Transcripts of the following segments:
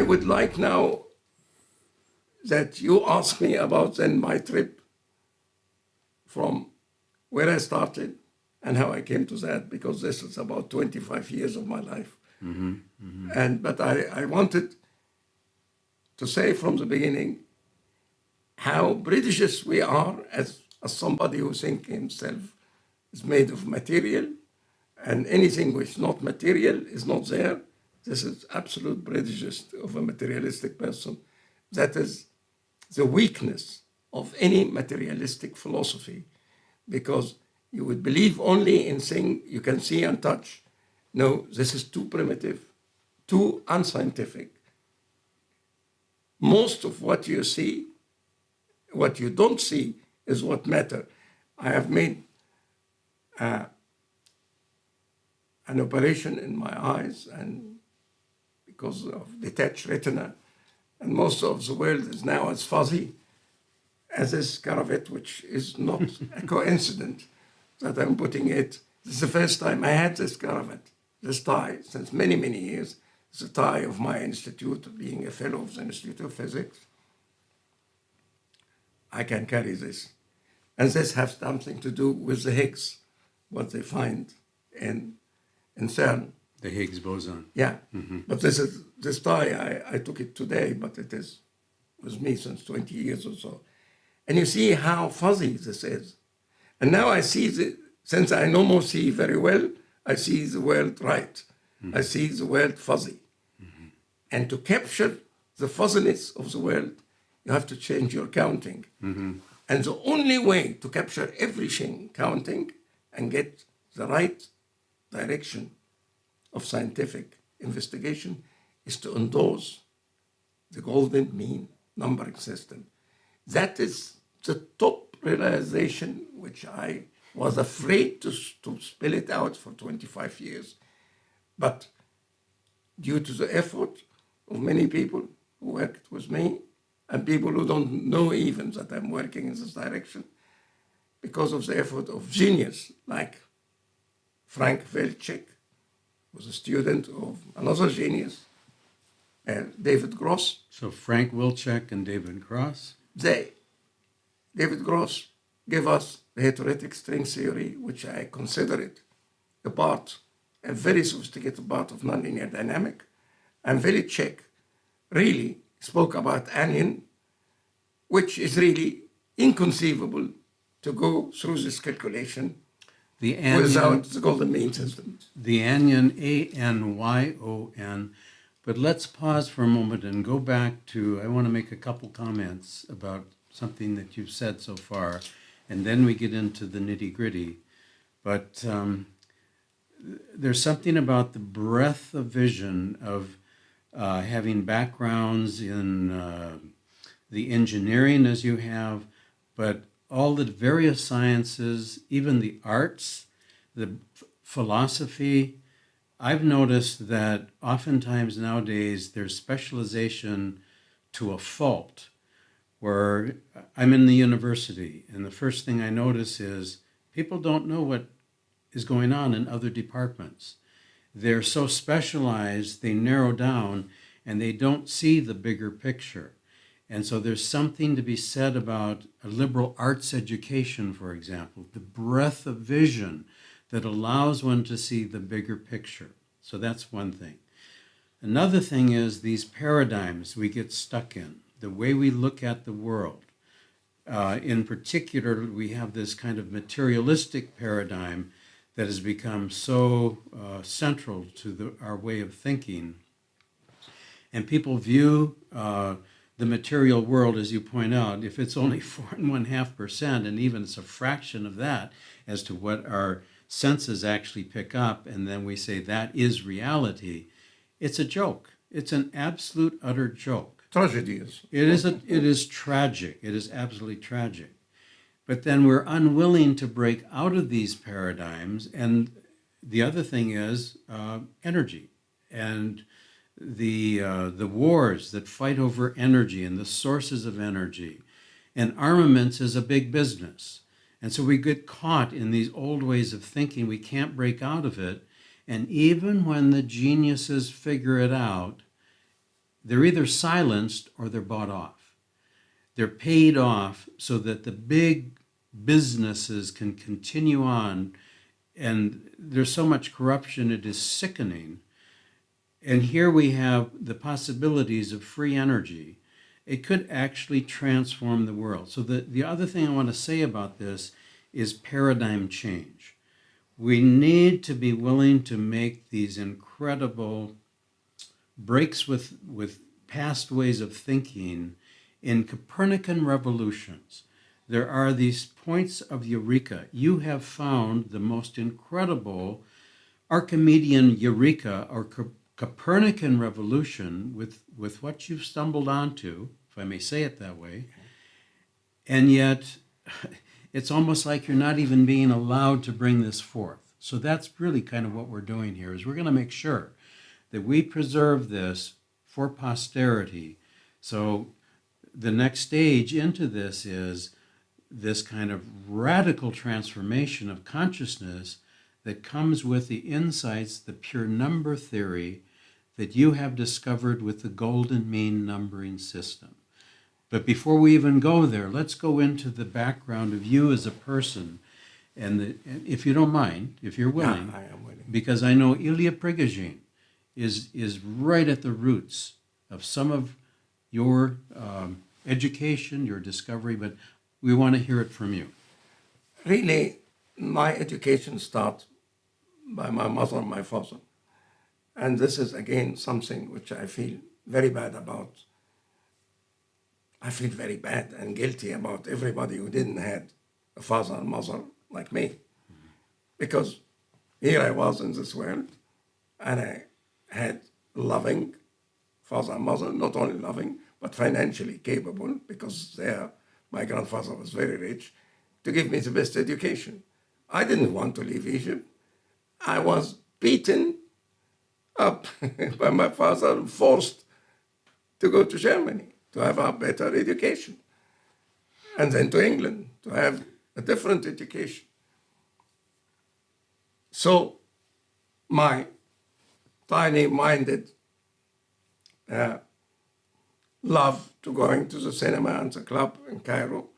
would like now that you ask me about then my trip from where I started and how I came to that, because this is about 25 years of my life. But I wanted to say from the beginning how British we are as somebody who thinks himself is made of material, and anything which is not material is not there. This is absolute British of a materialistic person. That is the weakness of any materialistic philosophy, because you would believe only in things you can see and touch. No, this is too primitive, too unscientific. Most of what you see, what you don't see, is what matters. I have made an operation in my eyes, and because of detached retina, and most of the world is now as fuzzy as this cravat, which is not a coincidence that I'm putting it. This is the first time I had this cravat, this tie, since many, many years. It's a tie of my institute, being a fellow of the Institute of Physics. I can carry this. And this has something to do with the Higgs, what they find in CERN. The Higgs boson. Yeah, but this tie, I took it today, but it is with me since 20 years or so. And you see how fuzzy this is. And now I see, since I no more see very well, I see the world right. I see the world fuzzy. And to capture the fuzziness of the world, you have to change your counting. And the only way to capture everything counting and get the right direction of scientific investigation is to endorse the golden mean numbering system. That is the top realization which I was afraid to spell it out for 25 years. But due to the effort of many people who worked with me, and people who don't know even that I'm working in this direction, because of the effort of genius like Frank Wilczek, was a student of another genius, David Gross. So Frank Wilczek and David Gross? David Gross gave us the heterotic string theory, which I consider it a very sophisticated part of nonlinear dynamic. And Wilczek really spoke about anion, which is really inconceivable to go through this calculation without the golden mean system. The anion, A-N-Y-O-N. But let's pause for a moment and go back to, I want to make a couple comments about something that you've said so far, and then we get into the nitty-gritty. But there's something about the breadth of vision of having backgrounds in the engineering as you have, but all the various sciences, even the arts, the philosophy. I've noticed that oftentimes nowadays there's specialization to a fault, where I'm in the university and the first thing I notice is people don't know what is going on in other departments. They're so specialized, they narrow down, and they don't see the bigger picture. And so there's something to be said about a liberal arts education, for example, the breadth of vision that allows one to see the bigger picture. So that's one thing. Another thing is these paradigms we get stuck in, the way we look at the world. In particular, we have this kind of materialistic paradigm that has become so central to our way of thinking. And people view the material world, as you point out, if it's only 4.5%, and even it's a fraction of that as to what our senses actually pick up, and then we say that is reality, it's a joke. It's an absolute, utter joke. Tragedy is. It is tragic. It is absolutely tragic. But then we're unwilling to break out of these paradigms. And the other thing is energy and the wars that fight over energy and the sources of energy. And armaments is a big business. And so we get caught in these old ways of thinking. We can't break out of it. And even when the geniuses figure it out, they're either silenced or they're bought off. They're paid off so that the big businesses can continue on. And there's so much corruption, it is sickening. And here we have the possibilities of free energy. It could actually transform the world. So the other thing I want to say about this is paradigm change. We need to be willing to make these incredible breaks with past ways of thinking in Copernican revolutions. There are these points of eureka. You have found the most incredible Archimedean eureka or Copernican revolution with what you've stumbled onto, if I may say it that way. And yet, it's almost like you're not even being allowed to bring this forth. So that's really kind of what we're doing here, is we're going to make sure that we preserve this for posterity. So the next stage into this is this kind of radical transformation of consciousness that comes with the insights, the pure number theory that you have discovered with the golden mean numbering system. But before we even go there, let's go into the background of you as a person. And if you don't mind, if you're willing, Yeah, I am willing. because I know Ilya Prigogine is right at the roots of some of your education, your discovery, but we want to hear it from you. Really, my education starts by my mother and my father. And this is, again, something which I feel very bad about. I feel very bad and guilty about everybody who didn't have a father and mother like me. Because here I was in this world, and I had loving father and mother, not only loving, but financially capable, because my grandfather was very rich, to give me the best education. I didn't want to leave Egypt. I was beaten up by my father and forced to go to Germany to have a better education, and then to England to have a different education. So my tiny-minded love to going to the cinema and the club in Cairo,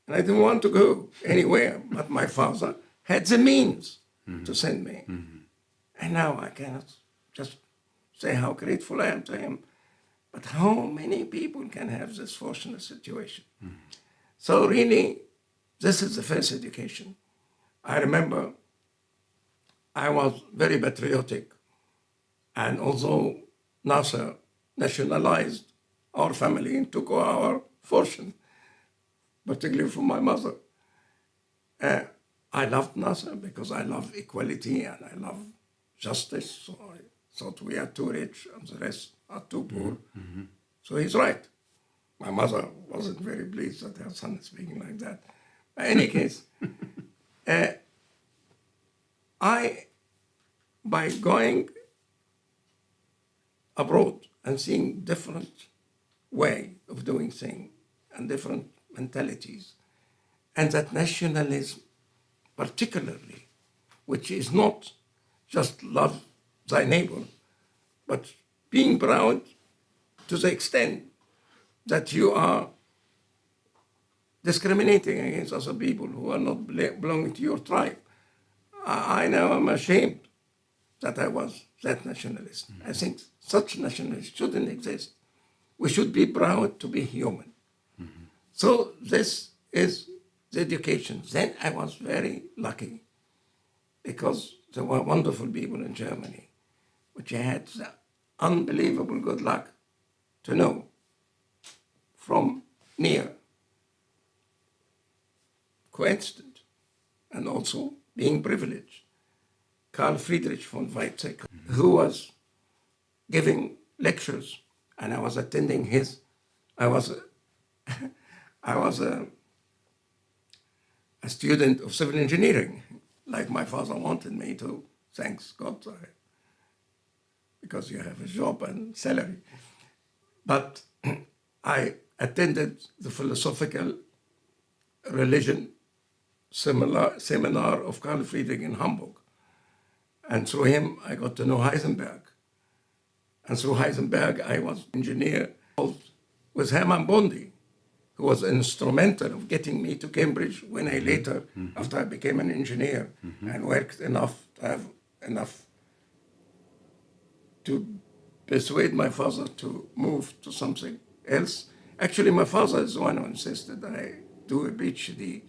and I didn't want to go anywhere, but my father had the means to send me. And now I cannot just say how grateful I am to him, but how many people can have this fortunate situation? So really, this is the first education. I remember I was very patriotic, and although Nasser nationalized our family and took our fortune, particularly from my mother, I loved Nasser because I love equality and I love justice. So I thought we are too rich and the rest are too poor. So he's right. My mother wasn't very pleased that her son is speaking like that. In any case, by going abroad and seeing different way of doing things and different mentalities, and that nationalism particularly, which is not just love thy neighbor, but being proud to the extent that you are discriminating against other people who are not belonging to your tribe. I now am ashamed that I was that nationalist. I think such nationalism shouldn't exist. We should be proud to be human. So this is the education. Then I was very lucky because there were wonderful people in Germany, which I had the unbelievable good luck to know from near, coincident, and also being privileged. Carl Friedrich von Weizacker, who was giving lectures, and I was attending his. I was a student of civil engineering, like my father wanted me to. Thanks God, because you have a job and salary. But I attended the philosophical religion seminar of Carl Friedrich in Hamburg. And through him, I got to know Heisenburg. And through Heisenburg, I was engineer with Herman Bondi, who was instrumental of getting me to Cambridge when I later, after I became an engineer and worked enough to have enough to persuade my father to move to something else. Actually, my father is the one who insisted that I do a PhD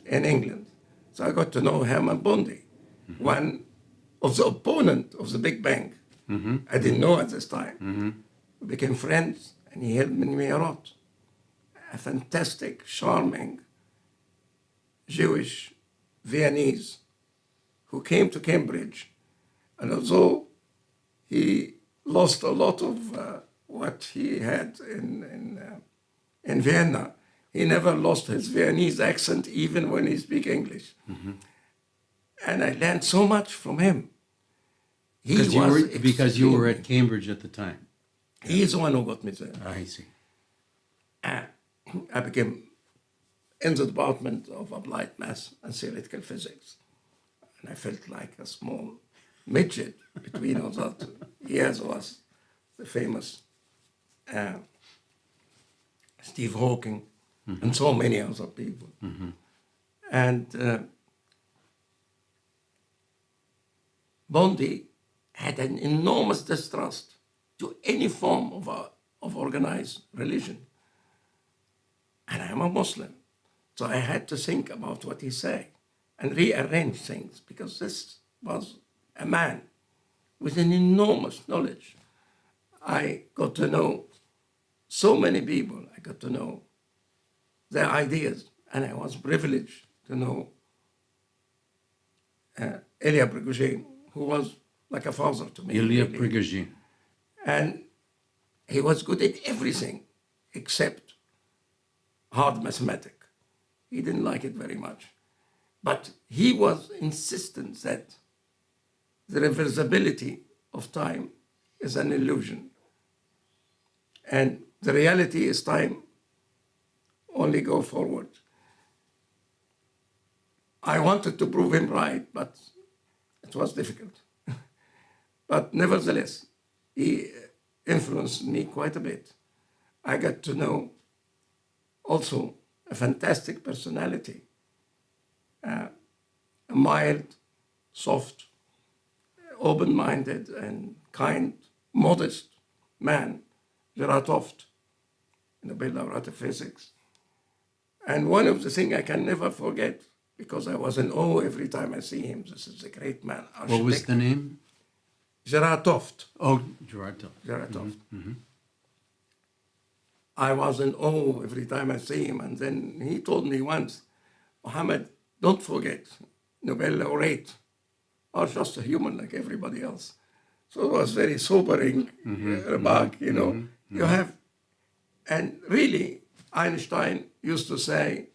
in England. So I got to know Herman Bondi, one of the opponent of the Big Bang. I didn't know at this time. We became friends, and he helped me a lot. A fantastic, charming Jewish Viennese who came to Cambridge, and although he lost a lot of what he had in Vienna, he never lost his Viennese accent even when he speaks English. And I learned so much from him. Because you were at Cambridge at the time. He's the one who got me there. I see. I became in the department of applied math and theoretical physics. And I felt like a small midget between all that. He was the famous Steve Hawking and so many other people. And Bondi had an enormous distrust to any form of organized religion. And I'm a Muslim. So I had to think about what he said and rearrange things, because this was a man with an enormous knowledge. I got to know so many people. I got to know their ideas, and I was privileged to know Ilya Prigogine, who was like a father to me. Ilya really. Prigogine. And he was good at everything except hard mathematics. He didn't like it very much. But he was insistent that the reversibility of time is an illusion. And the reality is time only go forward. I wanted to prove him right, but it was difficult. But nevertheless, he influenced me quite a bit. I got to know also a fantastic personality, a mild, soft, open-minded and kind, modest man, Gerard Hooft, Nobel laureate of physics. And one of the things I can never forget, because I was in awe every time I see him, this is a great man. What was the name? Gerard Hooft. Oh, Gerard Hooft. Gerard Hooft. I was in awe every time I see him. And then he told me once, Mohamed, don't forget, Nobel laureate are just a human like everybody else. So it was very sobering remark, you know. You have, and really, Einstein used to say,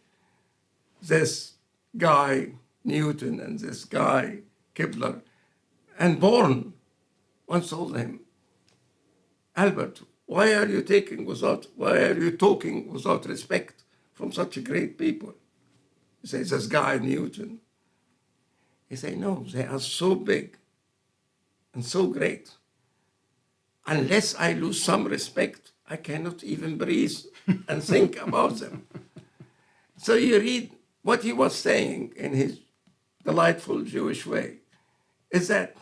this guy Newton and this guy Kepler, and Born once told him, Albert, why are you talking without respect from such a great people? He says, this guy Newton. He said, no, they are so big and so great. Unless I lose some respect, I cannot even breathe and think about them. So you read what he was saying in his delightful Jewish way, is that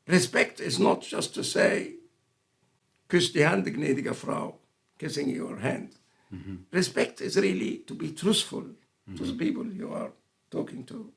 respect is not just to say, küss die Hand, gnädige Frau, kissing your hand. Respect is really to be truthful to the people you are talking to.